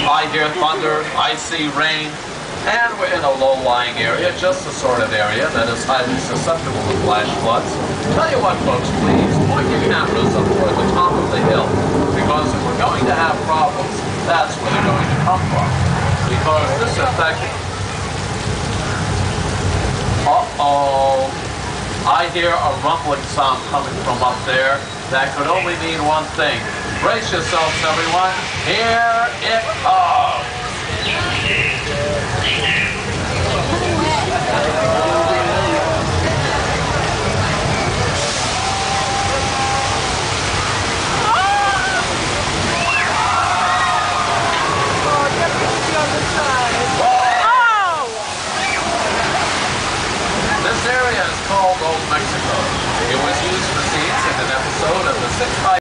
I hear thunder, I see rain, and we're in a low-lying area, just the sort of area that is highly susceptible to flash floods. Tell you what, folks, please point your cameras up toward the top of the hill, because if we're going to have problems, that's where they're going to come from. Because this effect... Uh-oh. I hear a rumbling sound coming from up there. That could only mean one thing. Brace yourselves, everyone. Here it comes.